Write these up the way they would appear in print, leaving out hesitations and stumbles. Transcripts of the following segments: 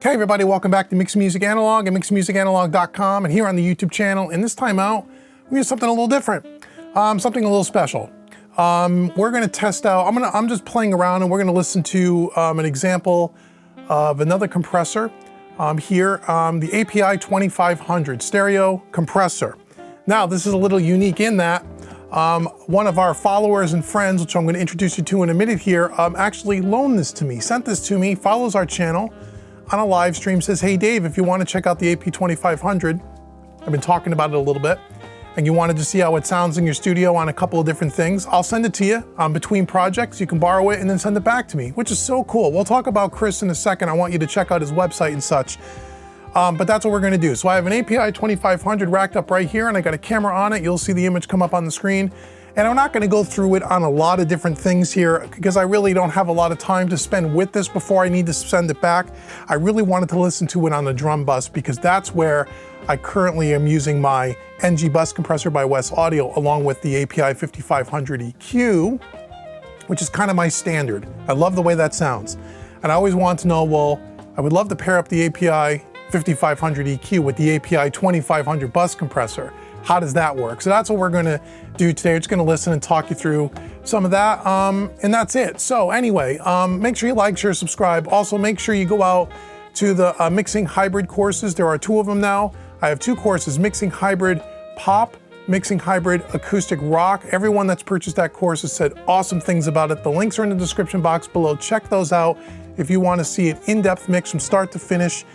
Hey everybody, welcome back to Mix Music Analog and mixmusicanalog.com, and here on the YouTube channel. And this time out, we do something a little different, something a little special. We're going to test out. I'm just playing around, and we're going to listen to an example of another compressor here, the API 2500 stereo compressor. Now, this is a little unique in that one of our followers and friends, which I'm going to introduce you to in a minute here, actually loaned this to me, sent this to me, follows our channel on a live stream, says, hey Dave, if you want to check out the AP 2500, I've been talking about it a little bit, and you wanted to see how it sounds in your studio on a couple of different things, I'll send it to you between projects. You can borrow it and then send it back to me, which is so cool. We'll talk about Chris in a second. I want you to check out his website and such. But that's what we're gonna do. So I have an API 2500 racked up right here, and I got a camera on it. You'll see the image come up on the screen. And I'm not gonna go through it on a lot of different things here because I really don't have a lot of time to spend with this before I need to send it back. I really wanted to listen to it on the drum bus because that's where I currently am using my NG bus compressor by Wes Audio along with the API 5500 EQ, which is kind of my standard. I love the way that sounds. And I always want to know, well, I would love to pair up the API 5500 EQ with the API 2500 bus compressor. How does that work? So that's what we're gonna do today. We're just gonna listen and talk you through some of that, and that's it. So anyway, make sure you like, share, subscribe. Also, make sure you go out to the mixing hybrid courses. There are 2 of them now. I have 2 courses, mixing hybrid pop, mixing hybrid acoustic rock. Everyone that's purchased that course has said awesome things about it. The links are in the description box below. Check those out if you wanna see an in-depth mix from start to finish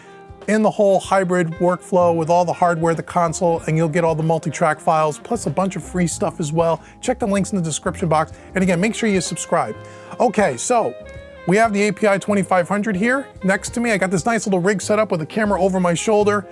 in the whole hybrid workflow with all the hardware, the console, and you'll get all the multi-track files, plus a bunch of free stuff as well. Check the links in the description box. And again, make sure you subscribe. Okay, so we have the API 2500 here next to me. I got this nice little rig set up with a camera over my shoulder.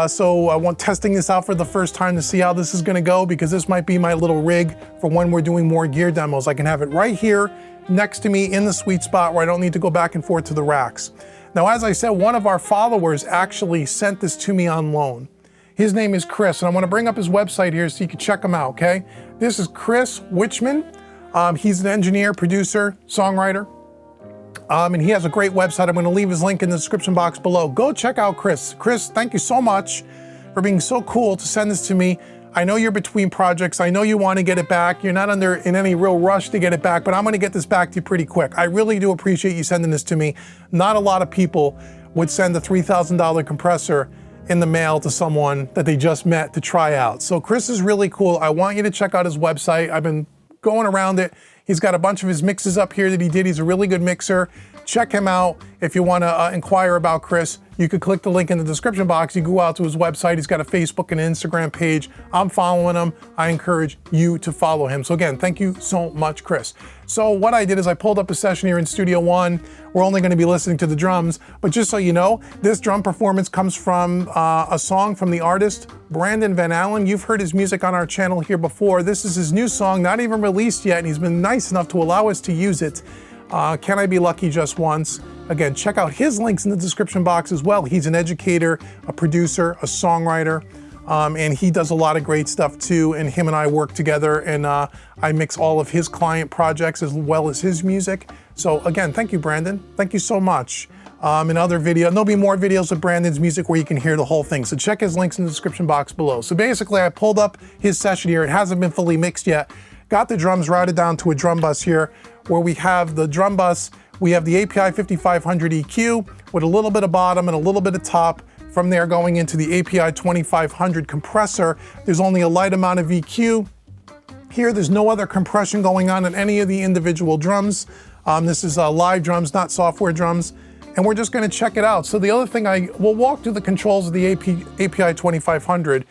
So I want testing this out for the first time to see how this is gonna go, because this might be my little rig for when we're doing more gear demos. I can have it right here next to me in the sweet spot where I don't need to go back and forth to the racks. Now, as I said, one of our followers actually sent this to me on loan. His name is Chris, and I want to bring up his website here so you can check him out, okay? This is Chris Wichman. He's an engineer, producer, songwriter, and he has a great website. I'm going to leave his link in the description box below. Go check out Chris. Chris, thank you so much for being so cool to send this to me. I know you're between projects. I know you want to get it back. You're not in any real rush to get it back, but I'm going to get this back to you pretty quick. I really do appreciate you sending this to me. Not a lot of people would send a $3,000 compressor in the mail to someone that they just met to try out. So Chris is really cool. I want you to check out his website. I've been going around it. He's got a bunch of his mixes up here that he did. He's a really good mixer. Check him out. If you want to inquire about Chris, you could click the link in the description box. You go out to his website. He's got a Facebook and an Instagram page. I'm following him. I encourage you to follow him. So again, thank you so much, Chris. So what I did is I pulled up a session here in Studio One. We're only going to be listening to the drums, but just so you know, this drum performance comes from a song from the artist Brandon Van Allen. You've heard his music on our channel here before. This is his new song, not even released yet, and he's been nice enough to allow us to use it. Can I Be Lucky Just Once? Again, check out his links in the description box as well. He's an educator, a producer, a songwriter, and he does a lot of great stuff too. And him and I work together, and I mix all of his client projects as well as his music. So again, thank you, Brandon. Thank you so much. In other videos, there'll be more videos of Brandon's music where you can hear the whole thing. So check his links in the description box below. So basically, I pulled up his session here. It hasn't been fully mixed yet. Got the drums routed down to a drum bus here, where we have the drum bus. We have the API 5500 EQ with a little bit of bottom and a little bit of top. From there going into the API 2500 compressor. There's only a light amount of EQ. Here, there's no other compression going on in any of the individual drums. This is live drums, not software drums. And we're just gonna check it out. So the other thing, we'll walk through the controls of the API 2500.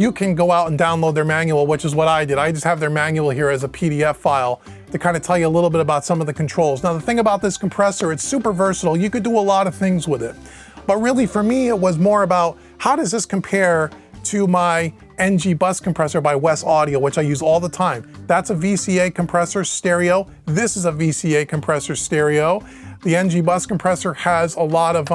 You can go out and download their manual, which is what I did. I just have their manual here as a PDF file to kind of tell you a little bit about some of the controls. Now, the thing about this compressor, it's super versatile. You could do a lot of things with it. But really, for me, it was more about how does this compare to my NG bus compressor by Wes Audio, which I use all the time. That's a VCA compressor stereo. This is a VCA compressor stereo. The NG bus compressor has a lot of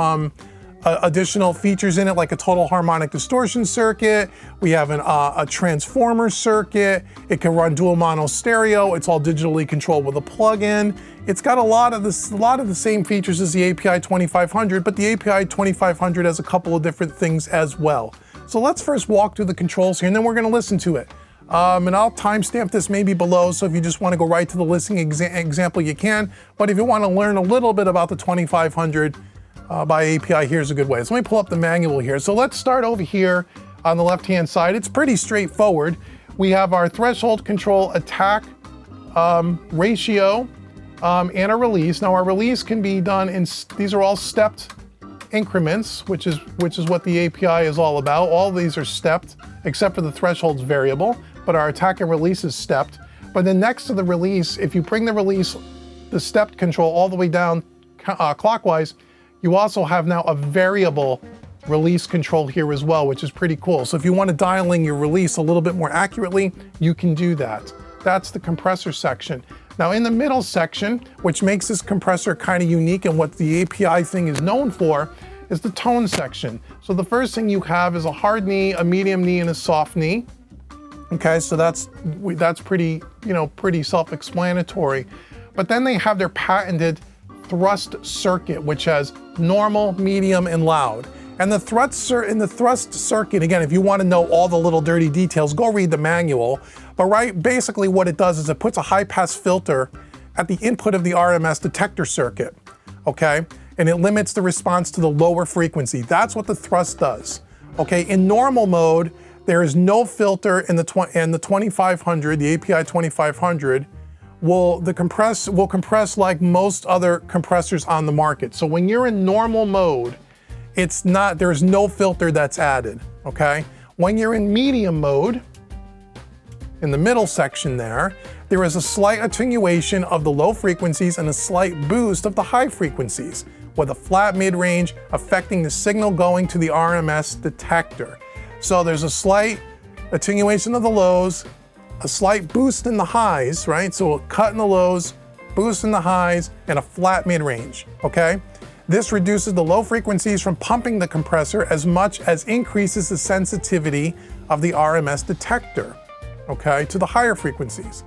additional features in it, like a total harmonic distortion circuit. We have a transformer circuit. It can run dual mono stereo. It's all digitally controlled with a plug-in. It's got a lot of the same features as the API 2500, but the API 2500 has a couple of different things as well. So let's first walk through the controls here, and then we're going to listen to it. And I'll timestamp this maybe below, so if you just want to go right to the listening example, you can. But if you want to learn a little bit about the 2500 by API, here's a good way. So let me pull up the manual here. So let's start over here on the left-hand side. It's pretty straightforward. We have our threshold control, attack ratio, and a release. Now our release can be done in, these are all stepped increments, which is what the API is all about. All of these are stepped, except for the thresholds variable, but our attack and release is stepped. But then next to the release, if you bring the release, the stepped control all the way down clockwise, you also have now a variable release control here as well, which is pretty cool. So if you want to dial in your release a little bit more accurately, you can do that. That's the compressor section. Now in the middle section, which makes this compressor kind of unique and what the API thing is known for, is the tone section. So the first thing you have is a hard knee, a medium knee, and a soft knee. Okay, so that's pretty, pretty self-explanatory. But then they have their patented thrust circuit, which has normal, medium, and loud. And the thrust circuit, again, if you want to know all the little dirty details, go read the manual. But basically what it does is it puts a high-pass filter at the input of the RMS detector circuit, okay? And it limits the response to the lower frequency. That's what the thrust does, okay? In normal mode, there is no filter in the 2500, the API 2500, will compress like most other compressors on the market. So when you're in normal mode, there's no filter that's added, okay? When you're in medium mode, in the middle section there is a slight attenuation of the low frequencies and a slight boost of the high frequencies, with a flat mid-range affecting the signal going to the RMS detector. So there's a slight attenuation of the lows, a slight boost in the highs, right? So a cut in the lows, boost in the highs, and a flat mid-range, okay? This reduces the low frequencies from pumping the compressor as much as increases the sensitivity of the RMS detector, okay, to the higher frequencies,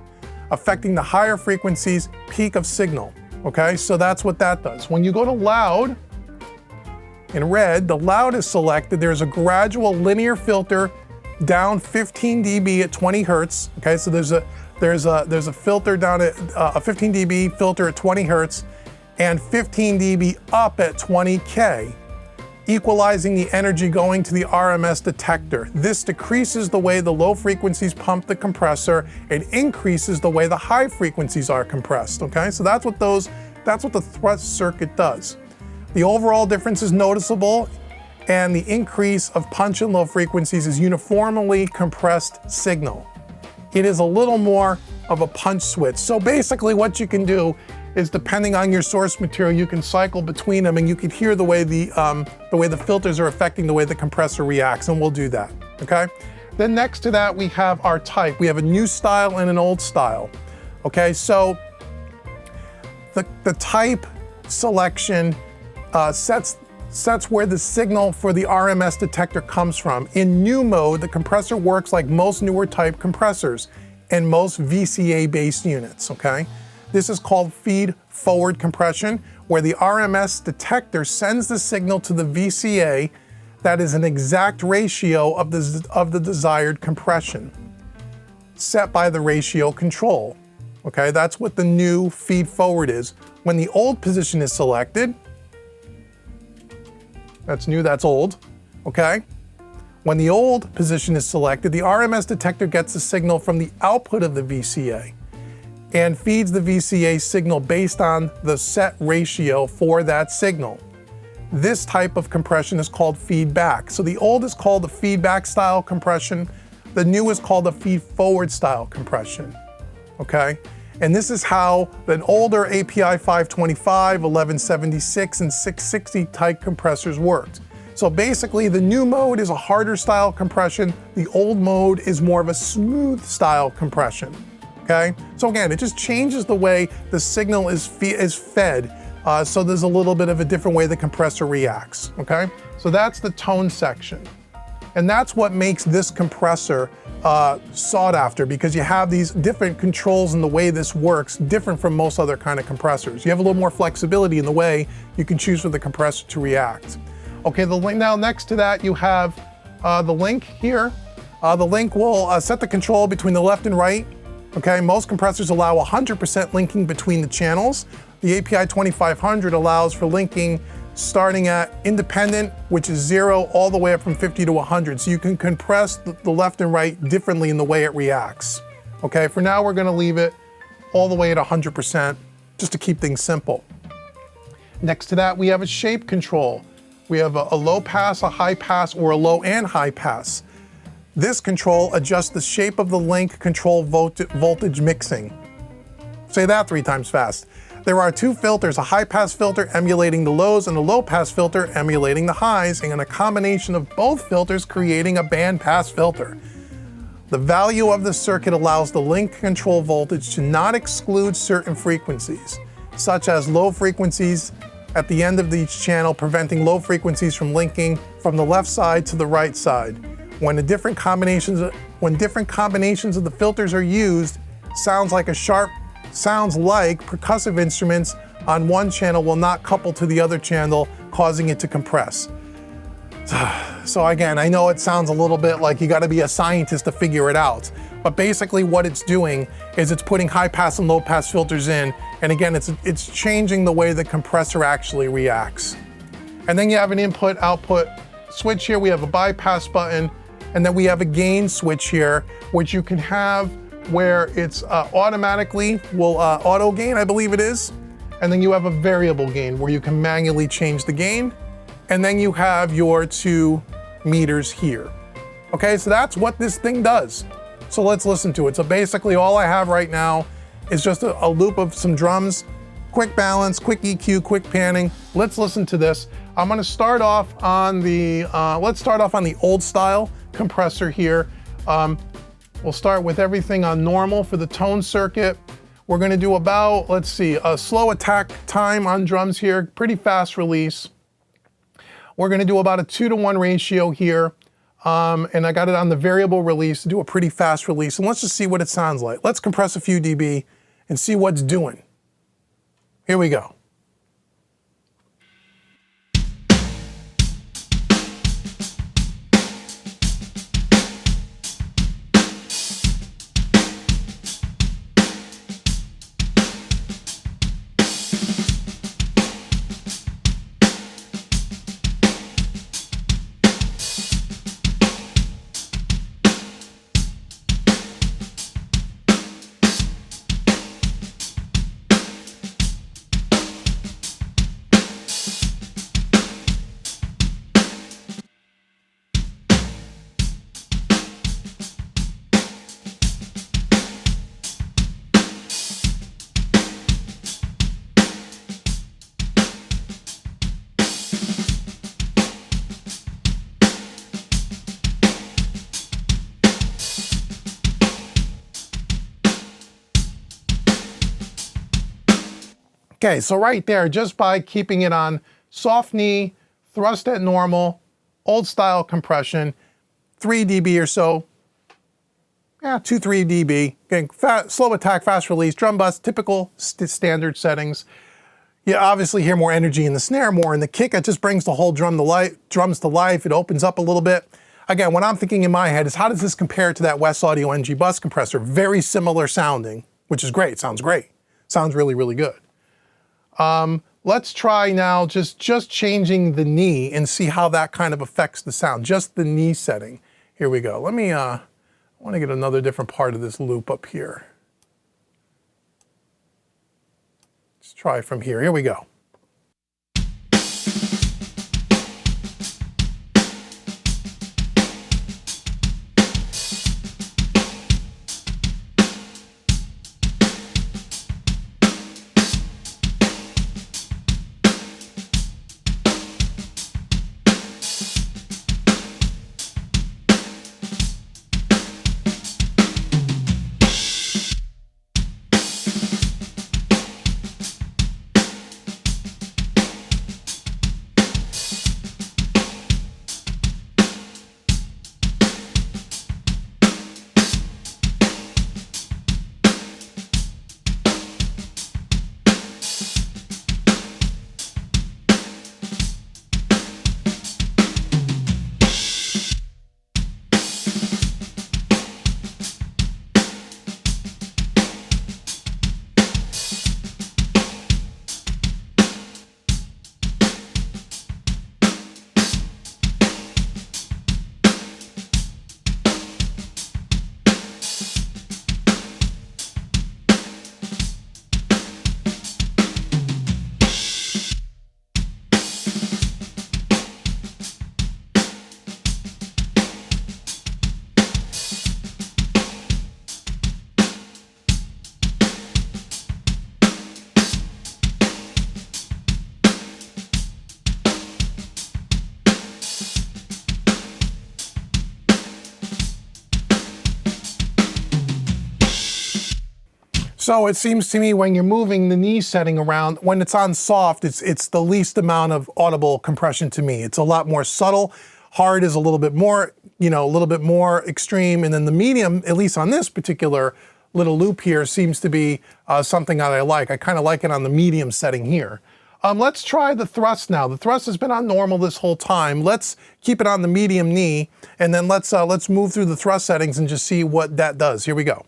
affecting the higher frequencies peak of signal, okay? So that's what that does. When you go to loud, in red, the loud is selected. There's a gradual linear filter down 15 dB at 20 hertz. Okay, so there's a filter down at a 15 dB filter at 20 hertz and 15 dB up at 20K, equalizing the energy going to the RMS detector. This decreases the way the low frequencies pump the compressor and increases the way the high frequencies are compressed. Okay, so that's what the thrust circuit does. The overall difference is noticeable, and the increase of punch and low frequencies is uniformly compressed signal. It is a little more of a punch switch. So basically what you can do is, depending on your source material, you can cycle between them and you can hear the way the filters are affecting the way the compressor reacts, and we'll do that, okay? Then next to that, we have our type. We have a new style and an old style, okay? So the type selection sets where the signal for the RMS detector comes from. In new mode, the compressor works like most newer type compressors and most VCA-based units, okay? This is called feed-forward compression, where the RMS detector sends the signal to the VCA that is an exact ratio of the desired compression, set by the ratio control, okay? That's what the new feed-forward is. When the old position is selected, that's new, that's old, okay? When the old position is selected, the RMS detector gets a signal from the output of the VCA and feeds the VCA signal based on the set ratio for that signal. This type of compression is called feedback. So the old is called the feedback style compression. The new is called the feed-forward style compression, okay? And this is how an older API 525, 1176, and 660 type compressors worked. So basically, the new mode is a harder style compression. The old mode is more of a smooth style compression, okay? So again, it just changes the way the signal is fed So there's a little bit of a different way the compressor reacts, okay? So that's the tone section. And that's what makes this compressor sought after, because you have these different controls in the way this works, different from most other kind of compressors. You have a little more flexibility in the way you can choose for the compressor to react. Okay, now next to that you have the link here. The link will set the control between the left and right. Okay, most compressors allow 100% linking between the channels. The API 2500 allows for linking starting at independent, which is 0, all the way up from 50 to 100. So you can compress the left and right differently in the way it reacts. Okay, for now we're gonna leave it all the way at 100%, just to keep things simple. Next to that, we have a shape control. We have a low pass, a high pass, or a low and high pass. This control adjusts the shape of the link control voltage mixing. Say that 3 times fast. There are 2 filters, a high pass filter emulating the lows and a low pass filter emulating the highs, and a combination of both filters creating a band pass filter. The value of the circuit allows the link control voltage to not exclude certain frequencies, such as low frequencies at the end of each channel, preventing low frequencies from linking from the left side to the right side. When different combinations of the filters are used, sounds like percussive instruments on one channel will not couple to the other channel, causing it to compress. So again, I know it sounds a little bit like you gotta be a scientist to figure it out, but basically what it's doing is it's putting high pass and low pass filters in, and again, it's changing the way the compressor actually reacts. And then you have an input-output switch here. We have a bypass button, and then we have a gain switch here, which you can have where it's automatically will auto gain, I believe it is. And then you have a variable gain where you can manually change the gain. And then you have your 2 meters here. Okay, so that's what this thing does. So let's listen to it. So basically all I have right now is just a loop of some drums, quick balance, quick EQ, quick panning. Let's listen to this. I'm gonna start off on the, let's start off on the old style compressor here. We'll start with everything on normal for the tone circuit. We're gonna do about, let's see, a slow attack time on drums here, pretty fast release. We're gonna do about a 2-to-1 ratio here. And I got it on the variable release to do a pretty fast release. And let's just see what it sounds like. Let's compress a few dB and see what's doing. Here we go. Okay, so right there, just by keeping it on soft knee, thrust at normal, old style compression, 3 dB or so, 2-3 dB. Again, slow attack, fast release, drum bus, typical standard settings. You obviously hear more energy in the snare, more in the kick. It just brings the whole drums to life. It opens up a little bit. Again, what I'm thinking in my head is, how does this compare to that West Audio NG bus compressor? Very similar sounding, which is great. Sounds great. Sounds really, really good. Let's try now just changing the knee and see how that kind of affects the sound. Just the knee setting. Here we go. Let me, I want to get another different part of this loop up here. Let's try from here. Here we go. So it seems to me when you're moving the knee setting around, when it's on soft, it's the least amount of audible compression to me. It's a lot more subtle. Hard is a little bit more, a little bit more extreme. And then the medium, at least on this particular little loop here, seems to be something that I like. I kind of like it on the medium setting here. Let's try the thrust now. The thrust has been on normal this whole time. Let's keep it on the medium knee, and then let's move through the thrust settings and just see what that does. Here we go.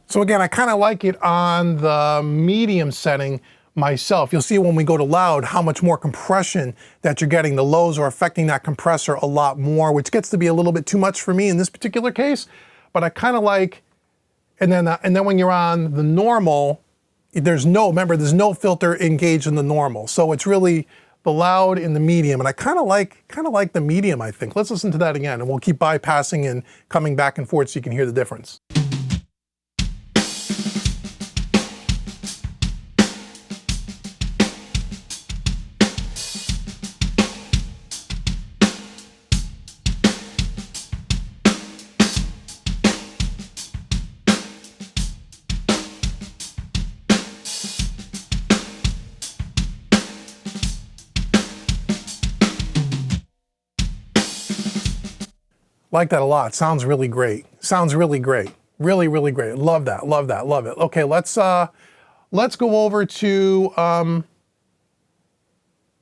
So again, I kind of like it on the medium setting myself. You'll see when we go to loud how much more compression that you're getting. The lows are affecting that compressor a lot more, which gets to be a little bit too much for me in this particular case. But I kind of like, and then when you're on the normal, there's no filter engaged in the normal. So it's really the loud and the medium, and I kind of like the medium, I think. Let's listen to that again, and we'll keep bypassing and coming back and forth so you can hear the difference. Like that a lot. Sounds really great. Sounds really great. Really, really great. Love that. Love that. Love it. Okay, let's go over to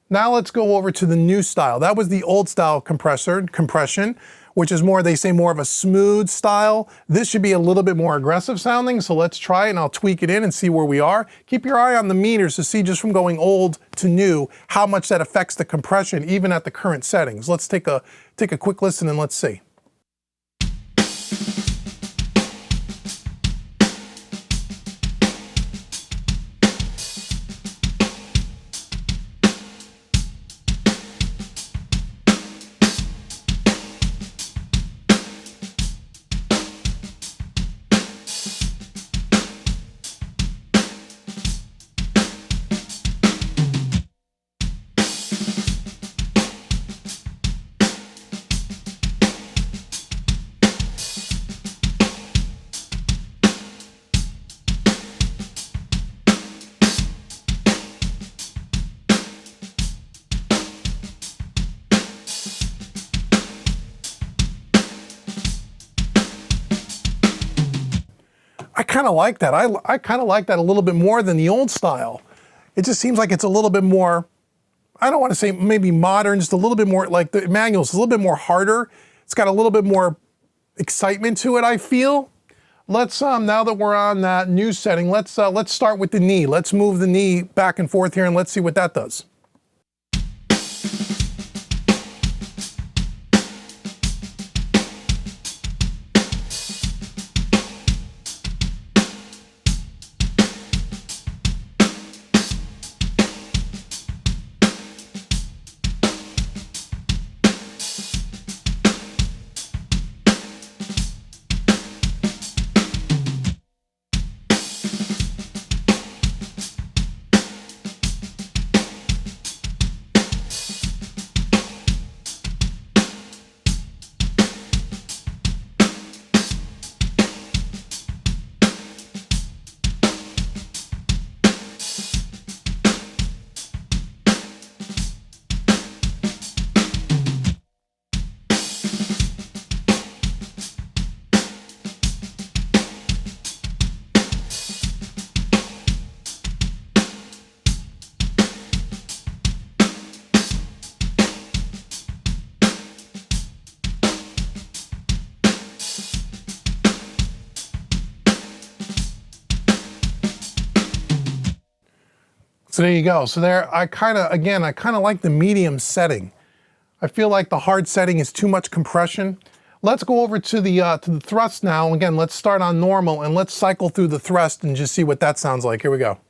now let's go over to the new style. That was the old style compression, which is more, they say, more of a smooth style. This should be a little bit more aggressive sounding. So let's try it, and I'll tweak it in and see where we are. Keep your eye on the meters to see, just from going old to new, how much that affects the compression even at the current settings. Let's take a quick listen and let's see. I kind of like that. I kind of like that a little bit more than the old style. It just seems like it's a little bit more, I don't want to say maybe modern, just a little bit more like the manual's a little bit more harder. It's got a little bit more excitement to it, I feel. Let's, now that we're on that new setting, let's start with the knee. Let's move the knee back and forth here and let's see what that does. So there you go. So there, I kind of like the medium setting. I feel like the hard setting is too much compression. Let's go over to the thrust now. Again, let's start on normal and let's cycle through the thrust and just see what that sounds like. Here we go.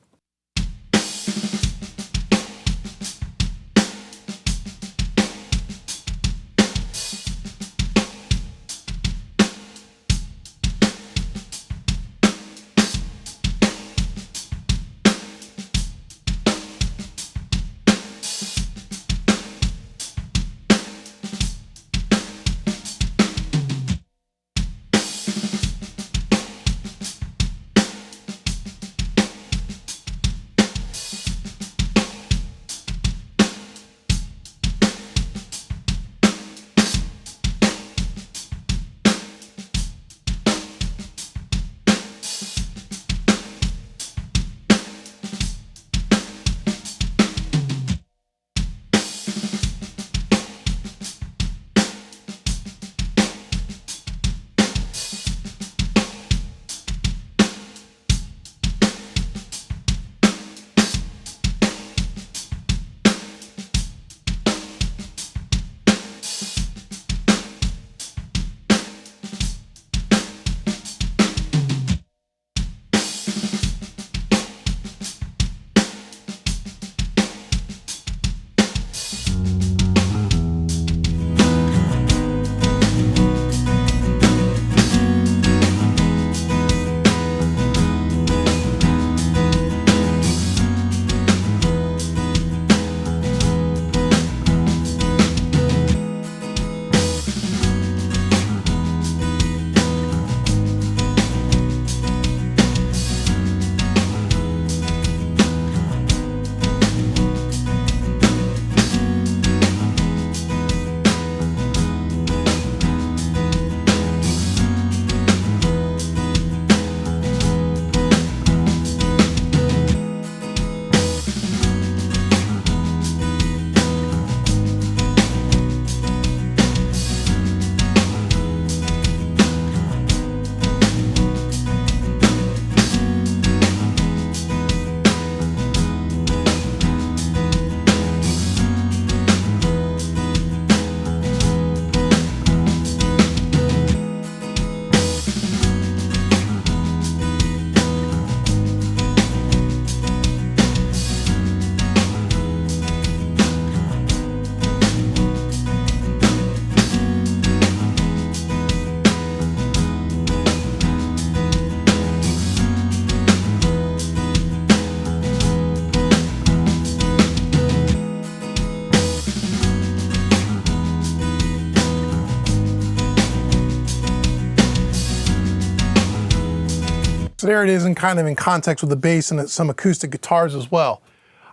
So there it is, and kind of in context with the bass and some acoustic guitars as well.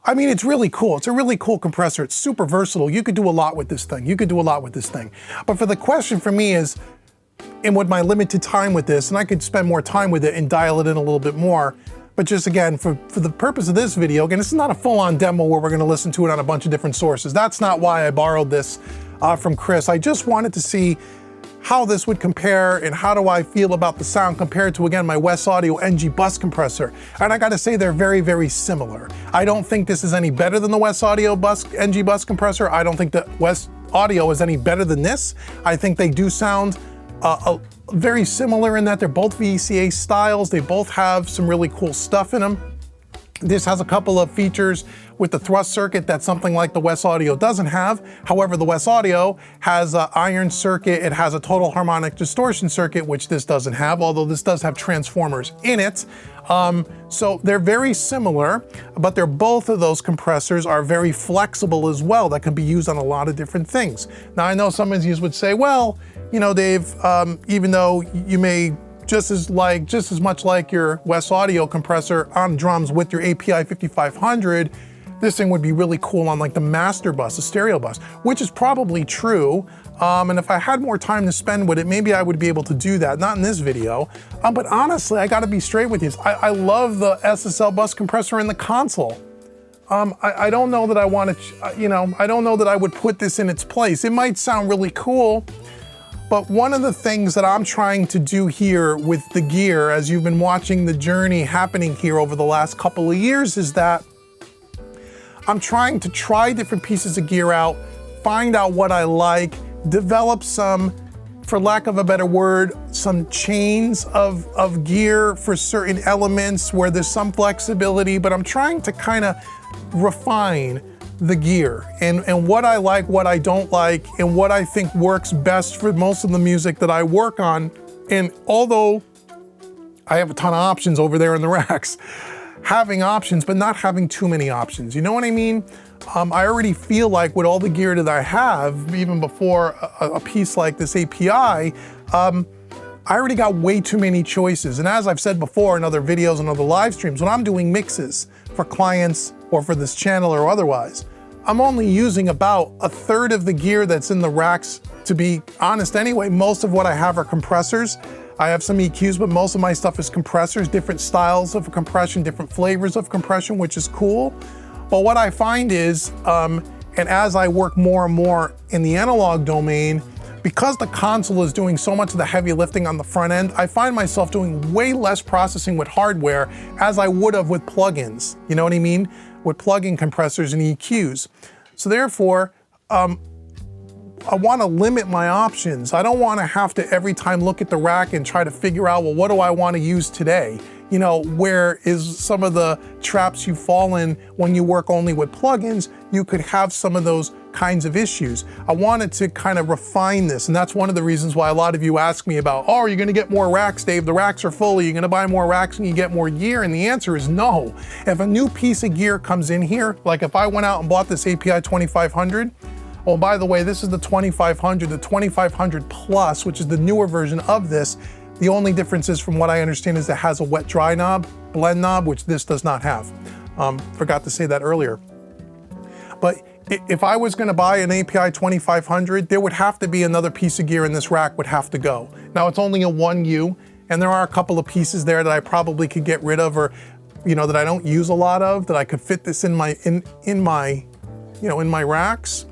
I mean, it's really cool. It's a really cool compressor. It's super versatile. You could do a lot with this thing. But for the question for me is, and with my limited time with this, and I could spend more time with it and dial it in a little bit more, but just again, for the purpose of this video, again, this is not a full-on demo where we're gonna listen to it on a bunch of different sources. That's not why I borrowed this from Chris. I just wanted to see how this would compare and how do I feel about the sound compared to, again, my Wes Audio NG bus compressor. And I gotta say, they're very, very similar. I don't think this is any better than the Wes Audio NG bus compressor. I don't think that Wes Audio is any better than this. I think they do sound very similar in that they're both VCA styles. They both have some really cool stuff in them. This has a couple of features with the thrust circuit that something like the Wes Audio doesn't have. However, the Wes Audio has an iron circuit. It has a total harmonic distortion circuit, which this doesn't have, although this does have transformers in it. So they're very similar, but they're both of those compressors are very flexible as well. That can be used on a lot of different things. Now, I know some of you would say, well, you know, Dave, even though you may just as much like your Wes Audio compressor on drums with your API 5500, this thing would be really cool on like the master bus, the stereo bus, which is probably true. And if I had more time to spend with it, maybe I would be able to do that. Not in this video. But honestly, I gotta be straight with you. I love the SSL bus compressor in the console. I don't know that I want to, you know, I don't know that I would put this in its place. It might sound really cool, but one of the things that I'm trying to do here with the gear, as you've been watching the journey happening here over the last couple of years, is that I'm trying to try different pieces of gear out, find out what I like, develop some, for lack of a better word, some chains of gear for certain elements where there's some flexibility, but I'm trying to kind of refine the gear and what I like, what I don't like, and what I think works best for most of the music that I work on. And although I have a ton of options over there in the racks, having options, but not having too many options. You know what I mean? I already feel like with all the gear that I have, even before a piece like this API, I already got way too many choices. And as I've said before in other videos and other live streams, when I'm doing mixes for clients or for this channel or otherwise, I'm only using about a third of the gear that's in the racks. To be honest anyway, most of what I have are compressors. I have some EQs, but most of my stuff is compressors, different styles of compression, different flavors of compression, which is cool. But what I find is, and as I work more and more in the analog domain, because the console is doing so much of the heavy lifting on the front end, I find myself doing way less processing with hardware as I would have with plugins. You know what I mean? With plug-in compressors and EQs. So therefore, I want to limit my options. I don't want to have to every time look at the rack and try to figure out, well, what do I want to use today? You know, where is some of the traps you fall in when you work only with plugins? You could have some of those kinds of issues. I wanted to kind of refine this, and that's one of the reasons why a lot of you ask me about, oh, are you going to get more racks, Dave? The racks are full. Are you going to buy more racks and you get more gear? And the answer is no. If a new piece of gear comes in here, like if I went out and bought this API 2500, oh, by the way, this is the 2500, the 2500 Plus, which is the newer version of this. The only difference is, from what I understand, is it has a wet dry knob, blend knob, which this does not have. Forgot to say that earlier. But if I was going to buy an API 2500, there would have to be another piece of gear in this rack would have to go. Now it's only a 1U, and there are a couple of pieces there that I probably could get rid of, or you know, that I don't use a lot of, that I could fit this in my racks.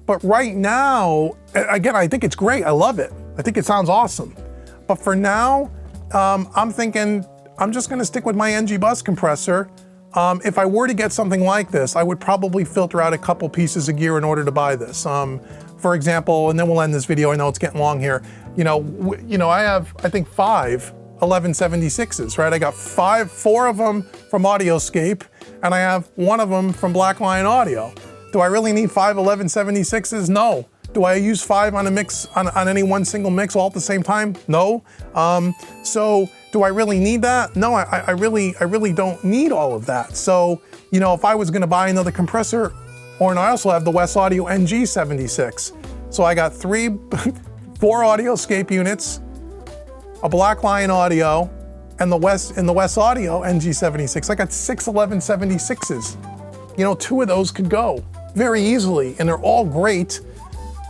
But right now, again, I think it's great. I love it. I think it sounds awesome. But for now, I'm thinking I'm just going to stick with my NG Bus Compressor. If I were to get something like this, I would probably filter out a couple pieces of gear in order to buy this. For example, and then we'll end this video. I know it's getting long here. You know, I have, I think, 5 1176s, right? I got 4 of them from audio-scape, and I have 1 of them from Black Lion Audio. Do I really need 5 1176s? No. Do I use 5 on a mix, on any one single mix all at the same time? No. So do I really need that? No, I really don't need all of that. So, you know, if I was gonna buy another compressor, and I also have the West Audio NG76. So I got 4 audio-scape units, a Black Lion Audio, and the West Audio NG76. I got 6 1176s. You know, 2 of those could go very easily, and they're all great.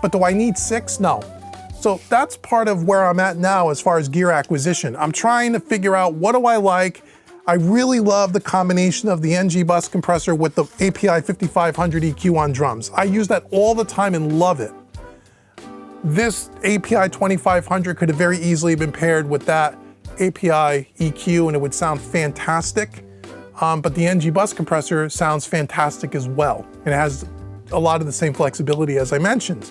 But do I need 6? No. So that's part of where I'm at now as far as gear acquisition. I'm trying to figure out, what do I like? I really love the combination of the NG Bus Compressor with the API 5500 EQ on drums. I use that all the time and love it. This API 2500 could have very easily been paired with that API EQ and it would sound fantastic. But the NG Bus Compressor sounds fantastic as well. It has a lot of the same flexibility as I mentioned.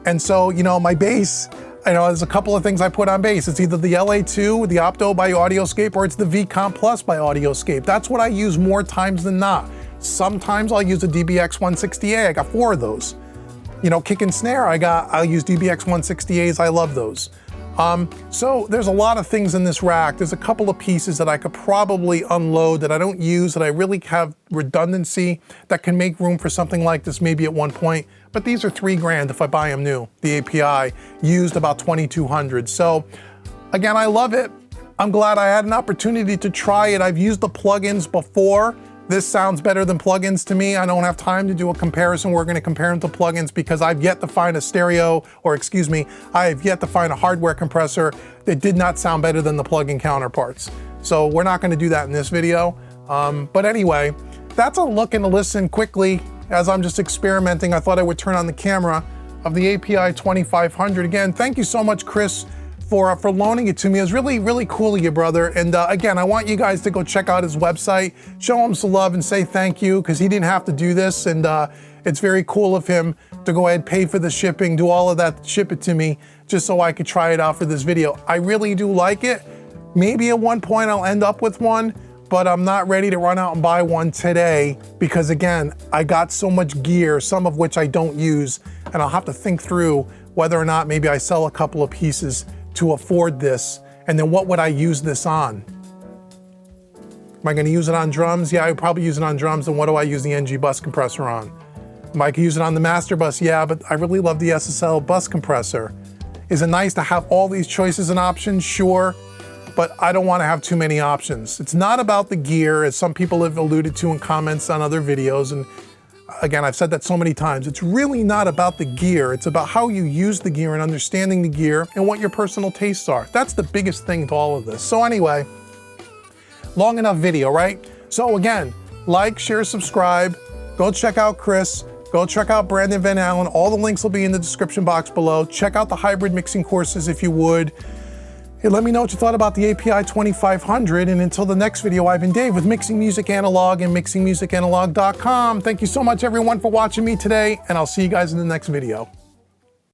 And so, you know, my bass, you know, there's a couple of things I put on bass. It's either the LA2, the Opto by audio-scape, or it's the V-Comp Plus by audio-scape. That's what I use more times than not. Sometimes I'll use a DBX 160A. I got 4 of those. You know, kick and snare, I'll use DBX 160As. I love those. So there's a lot of things in this rack. There's a couple of pieces that I could probably unload that I don't use, that I really have redundancy, that can make room for something like this maybe at one point. But these are $3 grand if I buy them new. The API used about 2,200. So again, I love it. I'm glad I had an opportunity to try it. I've used the plugins before. This sounds better than plugins to me. I don't have time to do a comparison. We're gonna compare them to plugins because I've yet to find a I have yet to find a hardware compressor that did not sound better than the plugin counterparts. So we're not gonna do that in this video. But anyway, that's a look and a listen quickly as I'm just experimenting. I thought I would turn on the camera of the API 2500. Again, thank you so much, Chris, for loaning it to me. It was really, really cool of you, brother. And again, I want you guys to go check out his website, show him some love and say thank you, because he didn't have to do this. And it's very cool of him to go ahead, pay for the shipping, do all of that, ship it to me, just so I could try it out for this video. I really do like it. Maybe at one point I'll end up with one, but I'm not ready to run out and buy one today because again, I got so much gear, some of which I don't use, and I'll have to think through whether or not maybe I sell a couple of pieces to afford this, and then what would I use this on? Am I gonna use it on drums? Yeah, I would probably use it on drums, and what do I use the NG bus compressor on? Am I gonna use it on the master bus? Yeah, but I really love the SSL bus compressor. Is it nice to have all these choices and options? Sure. But I don't want to have too many options. It's not about the gear, as some people have alluded to in comments on other videos. And again, I've said that so many times. It's really not about the gear. It's about how you use the gear and understanding the gear and what your personal tastes are. That's the biggest thing to all of this. So anyway, long enough video, right? So again, like, share, subscribe. Go check out Chris. Go check out Brandon Van Allen. All the links will be in the description box below. Check out the hybrid mixing courses if you would. Hey, let me know what you thought about the API 2500, and until the next video, I've been Dave with Mixing Music Analog and mixingmusicanalog.com. Thank you so much, everyone, for watching me today, and I'll see you guys in the next video.